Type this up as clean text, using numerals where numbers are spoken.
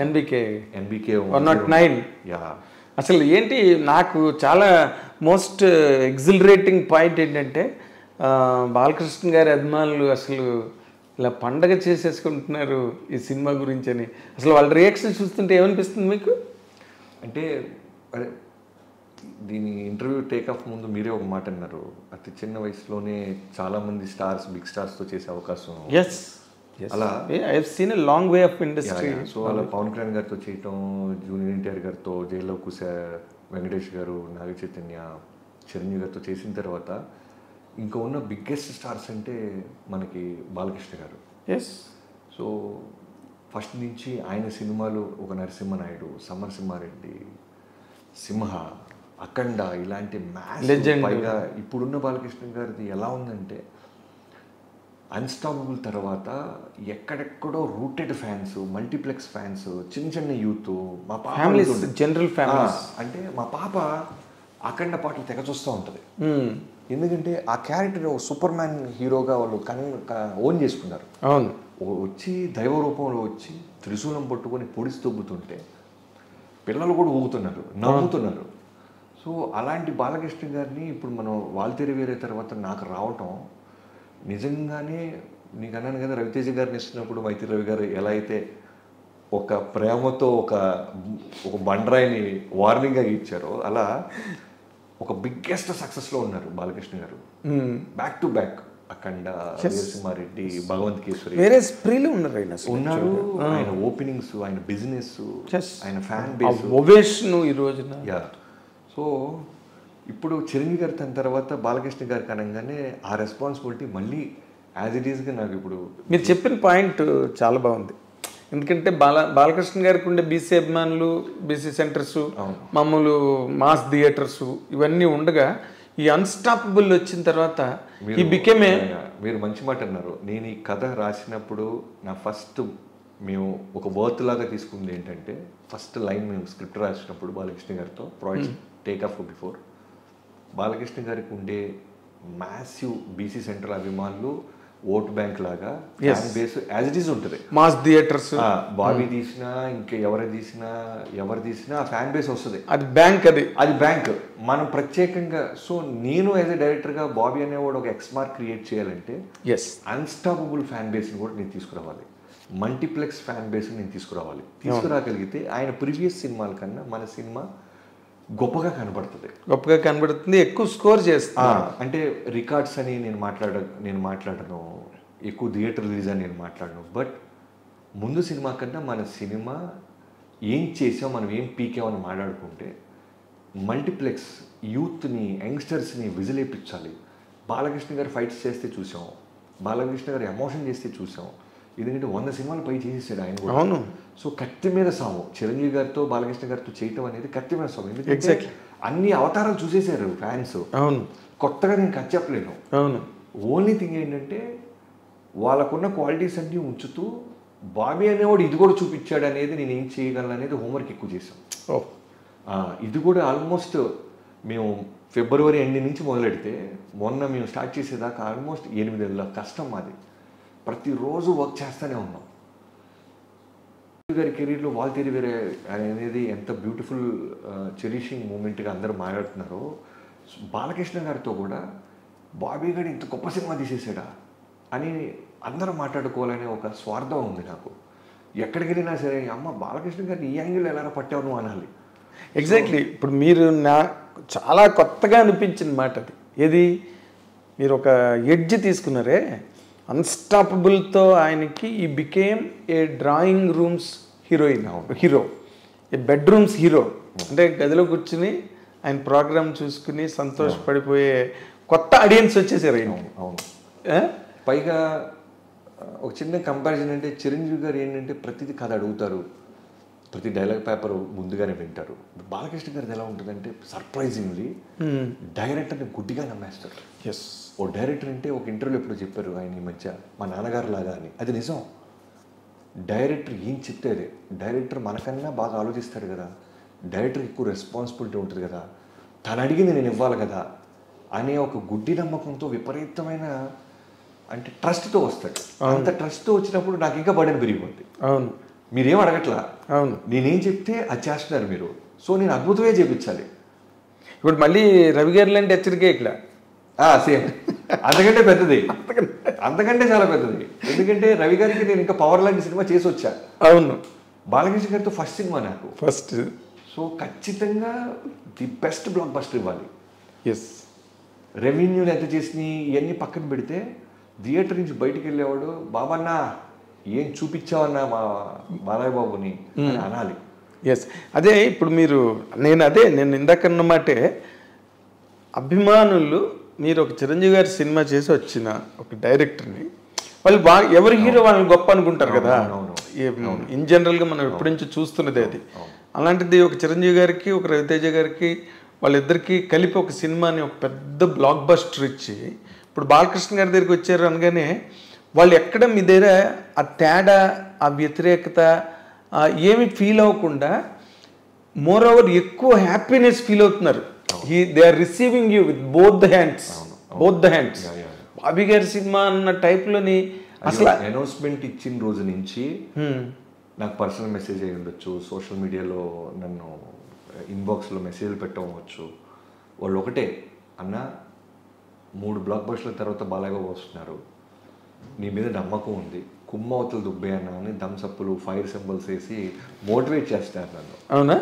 NBK NBK 109. Yeah. అసలు ఏంటి నాకు చాలా మోస్ట్ ఎగ్జిలరేటింగ్ పాయింట్ ఏంటంటే బాలకృష్ణ గారి అభిమానులు అసలు ఇలా పండగ చేసేసుకుంటున్నారు ఈ సినిమా గురించి అని. అసలు వాళ్ళ రియాక్షన్ చూస్తుంటే ఏమనిపిస్తుంది మీకు? అంటే అదే దీని ఇంటర్వ్యూ టేక్ ఆఫ్ ముందు మీరే ఒక మాట అన్నారు, అతి చిన్న వయసులోనే చాలామంది స్టార్స్ బిగ్ స్టార్స్తో చేసే అవకాశం. ఎస్, అలా I have seen a long way of industry. So అలా పవన్ కళ్యాణ్ గారితో చేయటం, జూనియర్ ఎన్టీఆర్ గారితో, జైల్లో కుశా వెంకటేష్ గారు, నాగ చైతన్య, చిరంజీవి గారితో చేసిన తర్వాత ఇంకా ఉన్న బిగ్గెస్ట్ స్టార్స్ అంటే మనకి బాలకృష్ణ గారు. ఎస్. సో ఫస్ట్ నుంచి ఆయన సినిమాలు ఒక నరసింహనాయుడు, సమరసింహారెడ్డి, సింహ, అఖండ ఇలాంటి మ్యాచ్. పైగా ఇప్పుడున్న బాలకృష్ణ గారిది ఎలా ఉందంటే అన్స్టాపబుల్ తర్వాత ఎక్కడెక్కడో రూటెడ్ ఫ్యాన్స్, మల్టీప్లెక్స్ ఫ్యాన్స్, చిన్న చిన్న యూత్, మా పాప జనరల్ ఫ్యామిలీస్. అంటే మా పాప అఖండ పాటలు తెగ చూస్తూ ఉంటుంది. ఎందుకంటే ఆ క్యారెక్టర్ సూపర్ మ్యాన్ హీరోగా వాళ్ళు ఓన్ చేసుకున్నారు. అవును. వచ్చి దైవ రూపంలో వచ్చి త్రిశూలం పట్టుకొని పొడిసి తొబ్బుతుంటే పిల్లలు కూడా ఊగుతున్నారు, నవ్వుతున్నారు. సో అలాంటి బాలకృష్ణ గారిని ఇప్పుడు మనం వాల్తేరు వేరే తర్వాత నాకు రావటం నిజంగానే, నీకు అన్నాను కదా రవితేజ గారిని ఇస్తున్నప్పుడు మైత్రి రవి గారు ఎలా అయితే ఒక ప్రేమతో ఒక బండరాయిని వార్నింగ్గా ఇచ్చారో, అలా ఒక బిగ్గెస్ట్ సక్సెస్లో ఉన్నారు బాలకృష్ణ గారు. బ్యాక్ టు బ్యాక్ అఖండ, వీరసింహారెడ్డి, భగవంత్ కేసరి, వేరే స్ప్రీలు ఉన్నారు ఆయన ఓపెనింగ్స్, ఆయన బిజినెస్, ఆయన ఫ్యాన్ బేస్, ఓవేషన్ ఈ రోజున. యా. సో ఇప్పుడు చిరంజీవి గారి తన తర్వాత బాలకృష్ణ గారికి అనగానే ఆ రెస్పాన్సిబిలిటీ మళ్ళీ యాజ్ ఇట్ ఈస్గా నాకు ఇప్పుడు మీరు చెప్పిన పాయింట్ చాలా బాగుంది. ఎందుకంటే బాలకృష్ణ గారికి ఉండే బీసీ అభిమానులు, బీసీ సెంటర్స్, మామూలు మాస్ థియేటర్స్ ఇవన్నీ ఉండగా ఈ అన్స్టాపబుల్ వచ్చిన తర్వాత ఈ బికేమే. మీరు మంచి మాట అన్నారు. నేను ఈ కథ రాసినప్పుడు నా ఫస్ట్ మేము ఒక వర్త్ లాగా తీసుకుంది ఏంటంటే, ఫస్ట్ లైన్ మేము స్క్రిప్ట్ రాసినప్పుడు బాలకృష్ణ గారితో project take off before, Balakrishna గారికి ఉండే మ్యాసివ్ బీసీ సెంటర్ అభిమానులు ఓట్ బ్యాంక్ లాగా fan base as it is ఉంటుంది. మాస్ థియేటర్స్ బాబీ తీసినా ఇంకా ఎవరు తీసినా ఆ ఫ్యాన్ బేస్ వస్తుంది. అది బ్యాంక్, అది బ్యాంక్. మనం ప్రత్యేకంగా, సో నేను యాజ్ ఎ డైరెక్టర్గా బాబీ అనేవాడు ఒక ఎక్స్మార్క్ క్రియేట్ చేయాలంటే అన్స్టాపబుల్ ఫ్యాన్ బేస్ని కూడా నేను తీసుకురావాలి, మల్టీప్లెక్స్ ఫ్యాన్ బేస్ని నేను తీసుకురాగలిగితే ఆయన ప్రీవియస్ సినిమాల కన్నా మన సినిమా గొప్పగా కనబడుతుంది, ఎక్కువ స్కోర్ చేస్తాను. అంటే రికార్డ్స్ అని నేను మాట్లాడను, ఎక్కువ థియేటర్ రిలీజ్ అని నేను మాట్లాడను. బట్ ముందు సినిమా కన్నా మన సినిమా ఏం చేసాం, మనం ఏం పీకామని మాట్లాడుకుంటే మల్టీప్లెక్స్ యూత్ని, యంగ్స్టర్స్ని విజిలేపించాలి. బాలకృష్ణ గారు ఫైట్స్ చేస్తే చూసాం, బాలకృష్ణ గారు ఎమోషన్ చేస్తే చూసాం. ఎందుకంటే 100 సినిమాలు పై చేసేసాడు ఆయన కూడా. అవును. సో కత్తి మీద సాము చిరంజీవి గారితో బాలకృష్ణ గారితో చేయటం అనేది కత్తి మీద సాము. ఎందుకంటే అన్ని అవతారాలు చూసేశారు ఫ్యాన్స్. అవును. కొత్తగా నేను కథ చెప్పలేను. అవును. ఓన్లీ థింగ్ ఏంటంటే వాళ్ళకున్న క్వాలిటీస్ అన్నీ ఉంచుతూ బాబీ అనేవాడు ఇది కూడా చూపించాడు అనేది నేను ఏం చేయగలను అనేది హోంవర్క్ ఎక్కువ చేసాం. ఇది కూడా ఆల్మోస్ట్ మేము ఫిబ్రవరి ఎండ్ నుంచి మొదలెడితే మొన్న మేము స్టార్ట్ చేసేదాకా ఆల్మోస్ట్ 8 నెలల కష్టం మాది. ప్రతిరోజు వర్క్ చేస్తూనే ఉన్నాం. గారి కెరీర్లో వాల్తేరు వేరే అనేది ఎంత బ్యూటిఫుల్ చెరిషింగ్ మూమెంట్గా అందరూ మాట్లాడుతున్నారో, బాలకృష్ణ గారితో కూడా బాబీ గారు ఇంత గొప్ప సినిమా తీసేసాడా అని అందరూ మాట్లాడుకోవాలనే ఒక స్వార్థం ఉంది నాకు. ఎక్కడికి వెళ్ళినా సరే అమ్మ బాలకృష్ణ గారిని ఈ యాంగిల్ ఎలా పట్టావు నువ్వు అనాలి. ఎగ్జాక్ట్లీ. ఇప్పుడు మీరు చాలా కొత్తగా అనిపించిన మాట అది. ఏది, మీరు ఒక ఎడ్జ్ తీసుకున్నారే అన్స్టాపబుల్తో ఆయనకి he became a drawing rooms hero, A bedrooms hero. అంటే గదిలో కూర్చుని ఆయన ప్రోగ్రామ్ చూసుకుని సంతోషపడిపోయే కొత్త ఆడియన్స్ వచ్చేసారు ఆయన. అవును. పైగా ఒక చిన్న కంపారిజన్ అంటే చిరంజీవి గారు ఏంటంటే ప్రతిదీ కథ అడుగుతారు, ప్రతి డైలాగ్ పేపర్ ముందుగానే వింటారు. బాలకృష్ణ గారిది ఎలా ఉంటుందంటే సర్ప్రైజింగ్లీ డైరెక్టర్ని గుడ్డిగా నమ్మేస్తారు. ఓ డైరెక్టర్ అంటే ఒక ఇంటర్వ్యూలో ఎప్పుడు చెప్పారు ఆయన ఈ మధ్య, మా నాన్నగారు లాగా అని. అది నిజం. డైరెక్టర్ ఏం చెప్తే అదే. డైరెక్టర్ మనకన్నా బాగా ఆలోచిస్తాడు కదా, డైరెక్టర్కి ఎక్కువ రెస్పాన్సిబిలిటీ ఉంటుంది కదా, తను అడిగింది నేను ఇవ్వాలి కదా అనే ఒక గుడ్డి నమ్మకంతో విపరీతమైన అంటే ట్రస్ట్తో వస్తాడు. అంత ట్రస్ట్తో వచ్చినప్పుడు నాకు ఇంకా బర్డెన్ పెరిగిపోద్ది. అవును. మీరేం అడగట్లా, అవును. నేనేం చెప్తే అది చేస్తున్నారు మీరు. సో నేను అద్భుతమే చేపించాలి. ఇప్పుడు మళ్ళీ రవి గారు లాంటి హెచ్చరికే ఇక్కడ సేమ్ అంతకంటే పెద్దది, అంతకంటే చాలా పెద్దది. ఎందుకంటే రవి గారికి నేను ఇంకా పవర్ లాంటి సినిమా చేసి వచ్చా. అవును. బాలకృష్ణ గారితో ఫస్ట్ సినిమా నాకు. ఫస్ట్. సో ఖచ్చితంగా ది బెస్ట్ బ్లాక్ బస్టర్ ఇవ్వాలి. ఎస్. రెవెన్యూలు ఎంత చేసినాయి ఇవన్నీ పక్కన పెడితే థియేటర్ నుంచి బయటికి వెళ్ళేవాడు బాబన్నా ఏం చూపించావన్నా మా బాలయ్య బాబుని అని అనాలి. ఎస్. అదే ఇప్పుడు నేను ఇందాకన్నమాటే అభిమానులు మీరు ఒక చిరంజీవి గారి సినిమా చేసి వచ్చిన ఒక డైరెక్టర్ని వాళ్ళు ఎవరి హీరో వాళ్ళని గొప్ప అనుకుంటారు కదా. ఇన్ జనరల్గా మనం ఎప్పటి నుంచి చూస్తున్నది అది. అలాంటిది ఒక చిరంజీవి గారికి ఒక రవితేజ గారికి వాళ్ళిద్దరికీ కలిపి ఒక సినిమాని ఒక పెద్ద బ్లాక్ బస్టర్ ఇచ్చి ఇప్పుడు బాలకృష్ణ గారి దగ్గరికి వచ్చారు అనగానే వాళ్ళు ఎక్కడ మీ దగ్గర ఆ తేడా, ఆ వ్యతిరేకత ఏమి ఫీల్ అవ్వకుండా మోర్ ఓవర్ ఎక్కువ హ్యాపీనెస్ ఫీల్ అవుతున్నారు. They are receiving you with both the hands. Bobby గారి సినిమా అన్న టైప్లోని అసలు అనౌన్స్మెంట్ ఇచ్చిన రోజు నుంచి నాకు పర్సనల్ మెసేజ్ అయ్యి ఉండొచ్చు, సోషల్ మీడియాలో నన్ను ఇన్బాక్స్లో మెసేజ్లు పెట్టవచ్చు. వాళ్ళు ఒకటే అన్న 3 బ్లాక్ బస్టర్ల తర్వాత బాలయ్య వస్తున్నారు, నీ మీద నమ్మకం ఉంది, కుమ్మవతలు దుబ్బే అన్న అని థమ్స్ అప్లు ఫైర్ సింబల్స్ వేసి మోటివేట్ చేస్తారు నన్ను. అవునా?